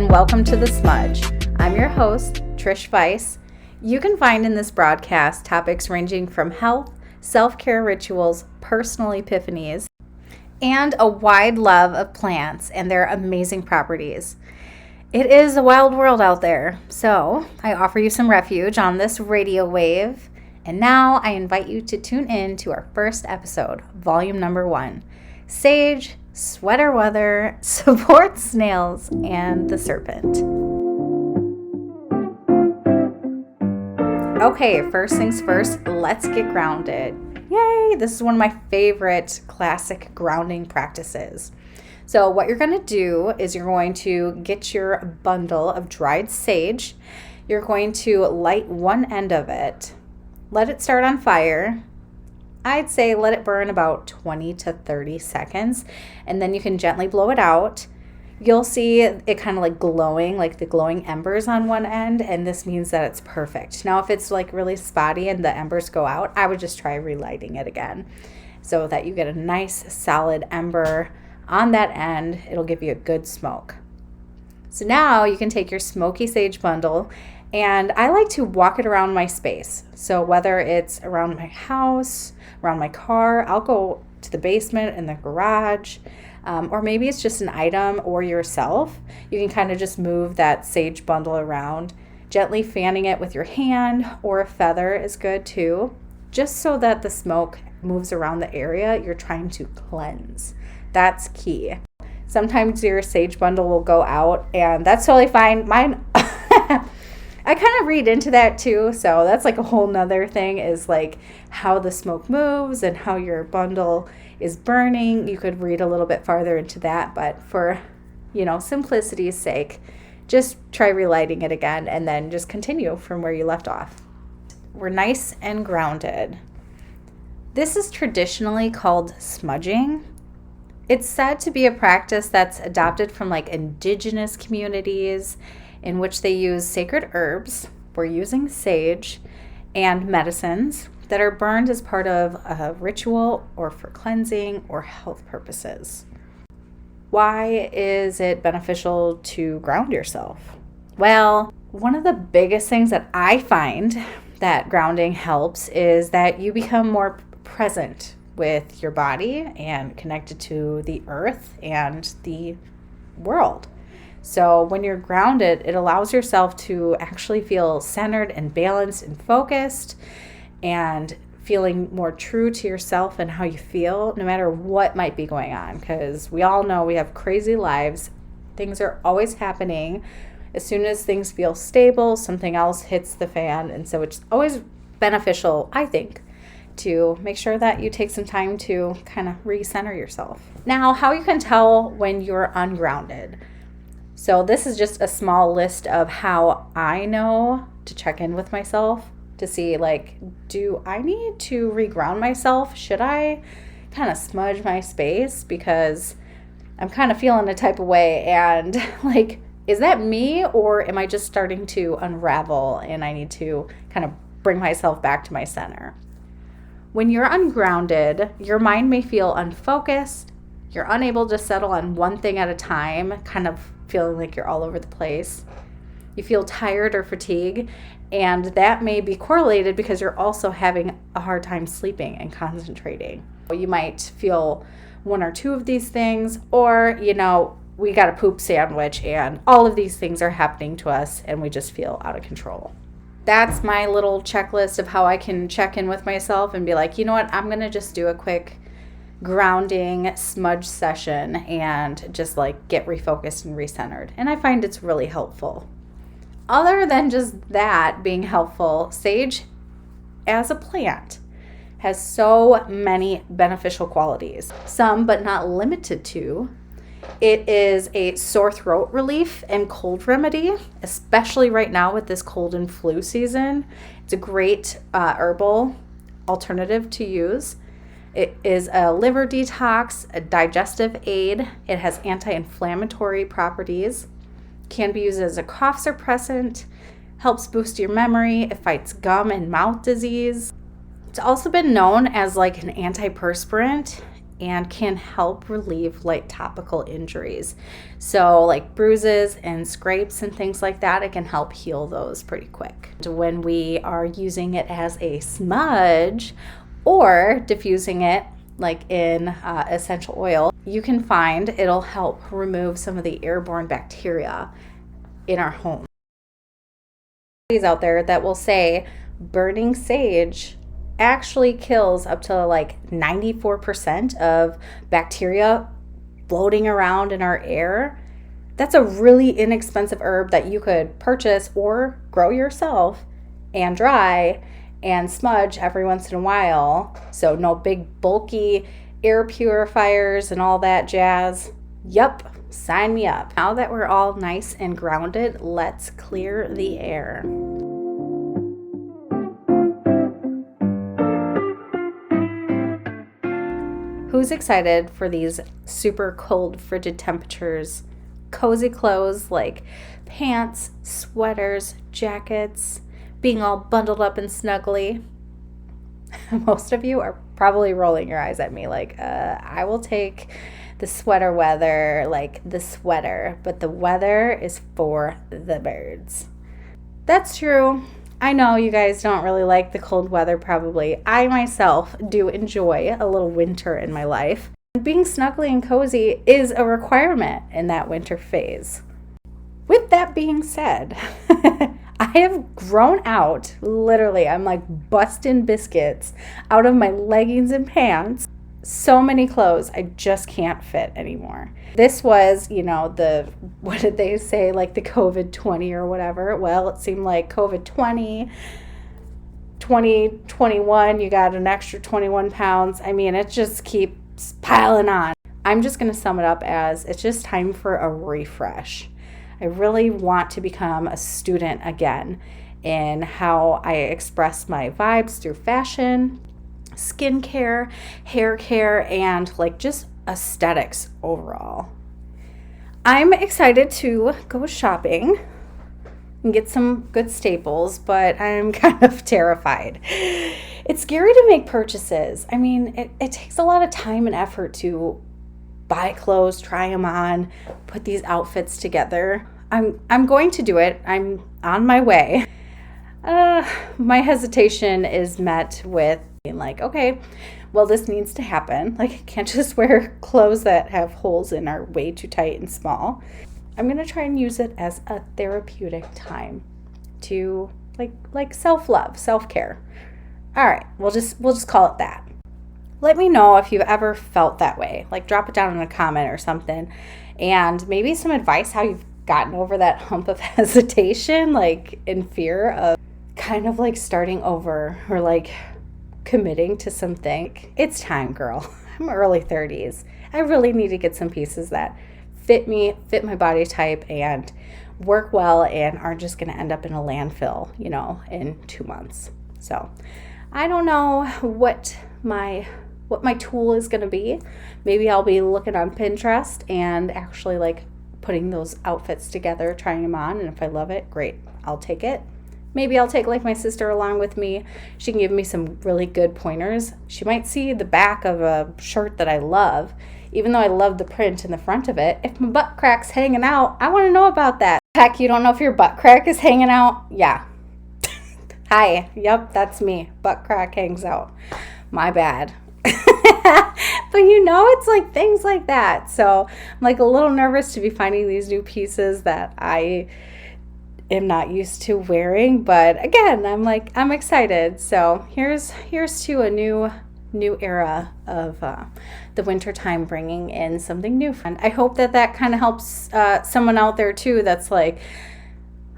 and welcome to The Smudge. I'm your host, Trish.Vyse. You can find in this broadcast topics ranging from health, self-care rituals, personal epiphanies, and a wide love of plants and their amazing properties. It is a wild world out there, so I offer you some refuge on this radio wave. And now I invite you to tune in to our first episode, volume number 1, Sage, Sweater Weather, Support Snails, and the Serpent. Okay, first things first, let's get grounded. Yay! This is one of my favorite classic grounding practices. So what you're going to do is you're going to get your bundle of dried sage. You're going to light one end of it. Let it start on fire. I'd say let it burn about 20 to 30 seconds, and then you can gently blow it out. You'll see it kind of like glowing, like the glowing embers on one end, and this means that it's perfect. Now, if it's like really spotty and the embers go out, I would just try relighting it again so that you get a nice solid ember on that end. It'll give you a good smoke. So now you can take your smoky sage bundle, and I like to walk it around my space. So whether it's around my house, around my car, I'll go to the basement and the garage, or maybe it's just an item or yourself. You can kind of just move that sage bundle around, gently fanning it with your hand, or a feather is good too, just so that the smoke moves around the area you're trying to cleanse. That's key. Sometimes your sage bundle will go out, and that's totally fine. Mine I kind of read into that too, so that's like a whole nother thing, is like how the smoke moves and how your bundle is burning. You could read a little bit farther into that, but for, simplicity's sake, just try relighting it again and then just continue from where you left off. We're nice and grounded. This is traditionally called smudging. It's said to be a practice that's adopted from like indigenous communities in which they use sacred herbs, we're using sage, and medicines that are burned as part of a ritual or for cleansing or health purposes. Why is it beneficial to ground yourself? Well, one of the biggest things that I find that grounding helps is that you become more present with your body and connected to the earth and the world. So when you're grounded, it allows yourself to actually feel centered and balanced and focused and feeling more true to yourself and how you feel no matter what might be going on, because we all know we have crazy lives. Things are always happening. As soon as things feel stable, something else hits the fan. And so it's always beneficial, I think, to make sure that you take some time to kind of recenter yourself. Now, how you can tell when you're ungrounded. So this is just a small list of how I know to check in with myself to see, like, do I need to reground myself? Should I kind of smudge my space because I'm kind of feeling a type of way, and like, is that me, or am I just starting to unravel and I need to kind of bring myself back to my center? When you're ungrounded, your mind may feel unfocused. You're unable to settle on one thing at a time, kind of feeling like you're all over the place. You feel tired or fatigued, and that may be correlated because you're also having a hard time sleeping and concentrating. You might feel one or two of these things, or, we got a poop sandwich and all of these things are happening to us and we just feel out of control. That's my little checklist of how I can check in with myself and be like, you know what, I'm going to just do a quick grounding smudge session and just like get refocused and recentered. And I find it's really helpful. Other than just that being helpful, sage as a plant has so many beneficial qualities. Some, but not limited to. It is a sore throat relief and cold remedy, especially right now with this cold and flu season. It's a great herbal alternative to use. It is a liver detox, a digestive aid. It has anti-inflammatory properties, can be used as a cough suppressant, helps boost your memory, it fights gum and mouth disease. It's also been known as like an antiperspirant and can help relieve light topical injuries. So like bruises and scrapes and things like that, it can help heal those pretty quick. When we are using it as a smudge or diffusing it like in essential oil, you can find it'll help remove some of the airborne bacteria in our home. Out there that will say burning sage actually kills up to like 94% of bacteria floating around in our air. That's a really inexpensive herb that you could purchase or grow yourself and dry and smudge every once in a while. So no big bulky air purifiers and all that jazz. Yup. Sign me up. Now that we're all nice and grounded, let's clear the air. Who's excited for these super cold, frigid temperatures? Cozy clothes like pants, sweaters, jackets, being all bundled up and snuggly. Most of you are probably rolling your eyes at me like, I will take the sweater weather, like the sweater, but the weather is for the birds. That's true. I know you guys don't really like the cold weather probably. I myself do enjoy a little winter in my life. Being snuggly and cozy is a requirement in that winter phase. With that being said, I have grown out, literally, I'm like busting biscuits out of my leggings and pants. So many clothes I just can't fit anymore. This was, what did they say, like the COVID 20 or whatever. Well, it seemed like COVID 2021, you got an extra 21 pounds. I mean, it just keeps piling on. I'm just going to sum it up as it's just time for a refresh. I really want to become a student again in how I express my vibes through fashion, skincare, hair care, and like just aesthetics overall. I'm excited to go shopping and get some good staples, but I'm kind of terrified. It's scary to make purchases. I mean, it takes a lot of time and effort to buy clothes, try them on, put these outfits together. I'm going to do it. I'm on my way. My hesitation is met with being like, okay, well, this needs to happen. Like, I can't just wear clothes that have holes and are way too tight and small. I'm going to try and use it as a therapeutic time to like self-love, self-care. All right, we'll just call it that. Let me know if you've ever felt that way. Like, drop it down in a comment or something, and maybe some advice how you've gotten over that hump of hesitation, like in fear of kind of like starting over or like committing to something. It's time, girl. I'm early 30s. I really need to get some pieces that fit me, fit my body type, and work well and aren't just going to end up in a landfill, in 2 months. So I don't know what my tool is going to be. Maybe I'll be looking on Pinterest and actually like putting those outfits together, trying them on, and if I love it, great, I'll take it. Maybe I'll take like my sister along with me. She can give me some really good pointers. She might see the back of a shirt that I love, even though I love the print in the front of it. If my butt crack's hanging out, I want to know about that. Heck, you don't know if your butt crack is hanging out? Yeah. Hi. Yep, that's me. Butt crack hangs out. My bad. But it's like things like that. So I'm like a little nervous to be finding these new pieces that I am not used to wearing. But again, I'm excited. So here's to a new era of the winter time, bringing in something new. And I hope that kind of helps someone out there too that's like,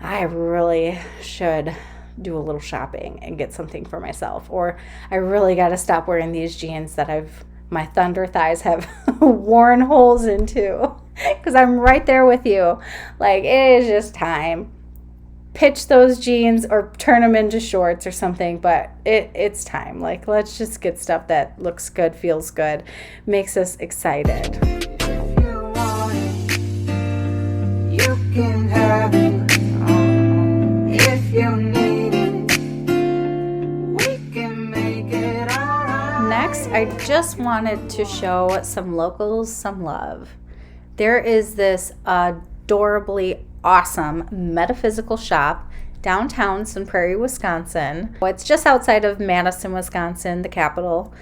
I really should do a little shopping and get something for myself, or I really got to stop wearing these jeans that my thunder thighs have worn holes into, because I'm right there with you. Like, it is just time. Pitch those jeans or turn them into shorts or something, but it's time. Like, let's just get stuff that looks good, feels good, makes us excited. If you want it, you can have it. If you need it, we can make it all right. Next I just wanted to show some locals some love. There is this adorably awesome metaphysical shop downtown Sun Prairie, Wisconsin. It's just outside of Madison, Wisconsin, the capital.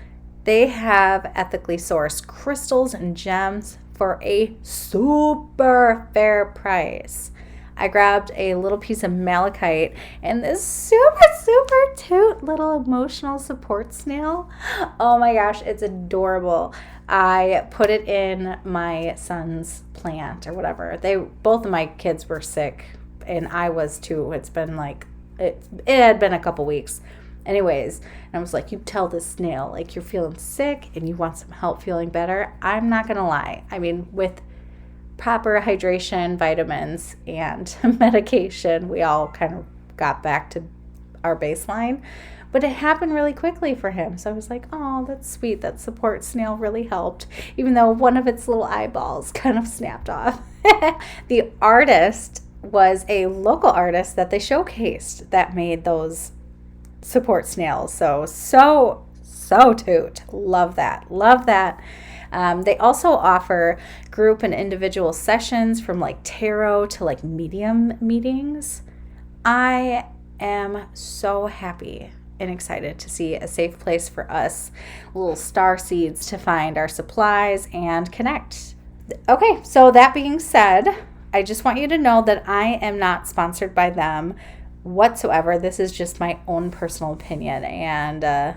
They have ethically sourced crystals and gems for a super fair price. I grabbed a little piece of malachite and this super cute little emotional support snail. Oh my gosh, it's adorable. I put it in my son's plant or whatever. Both of my kids were sick and I was too. It's been like, it had been a couple weeks. Anyways, and I was like, you tell this snail, like, you're feeling sick and you want some help feeling better. I'm not going to lie. I mean, with proper hydration, vitamins, and medication, we all kind of got back to our baseline. But it happened really quickly for him. So I was like, oh, that's sweet. That support snail really helped, even though one of its little eyeballs kind of snapped off. The artist was a local artist that they showcased that made those support snails. So toot. Love that. They also offer group and individual sessions from like tarot to like medium meetings. I am so happy and excited to see a safe place for us little star seeds to find our supplies and connect. Okay, so that being said, I just want you to know that I am not sponsored by them whatsoever. This is just my own personal opinion, and I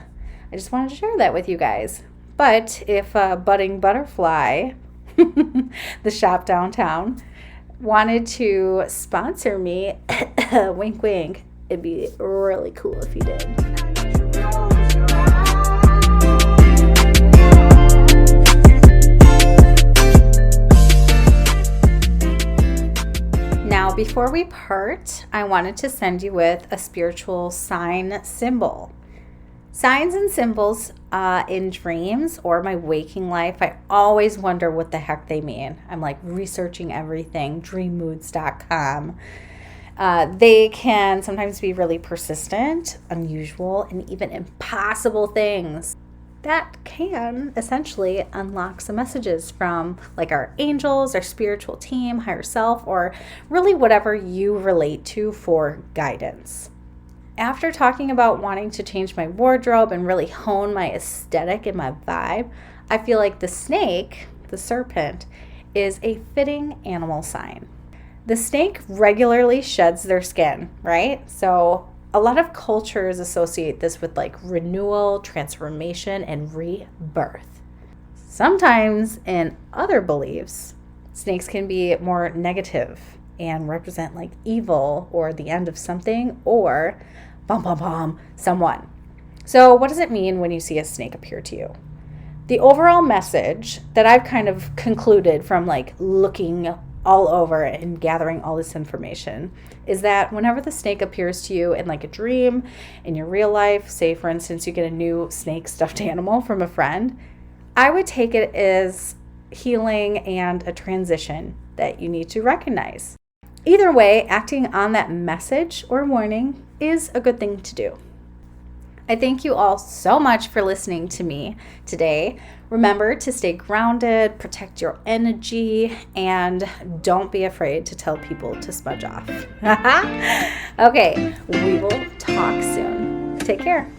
just wanted to share that with you guys. But if Budding Butterfly, the shop downtown, wanted to sponsor me, wink wink, it'd be really cool if you did. Now, before we part, I wanted to send you with a spiritual sign symbol. Signs and symbols in dreams or my waking life, I always wonder what the heck they mean. I'm like researching everything, dreammoods.com. They can sometimes be really persistent, unusual, and even impossible things that can essentially unlock some messages from like our angels, our spiritual team, higher self, or really whatever you relate to for guidance. After talking about wanting to change my wardrobe and really hone my aesthetic and my vibe, I feel like the snake, the serpent, is a fitting animal sign. The snake regularly sheds their skin, right? So a lot of cultures associate this with like renewal, transformation, and rebirth. Sometimes in other beliefs, snakes can be more negative and represent like evil or the end of something or someone. So what does it mean when you see a snake appear to you? The overall message that I've kind of concluded from like looking all over and gathering all this information is that whenever the snake appears to you in like a dream, in your real life, say for instance you get a new snake stuffed animal from a friend, I would take it as healing and a transition that you need to recognize. Either way, acting on that message or warning is a good thing to do. I thank you all so much for listening to me today. Remember to stay grounded, protect your energy, and don't be afraid to tell people to smudge off. Okay, we will talk soon. Take care.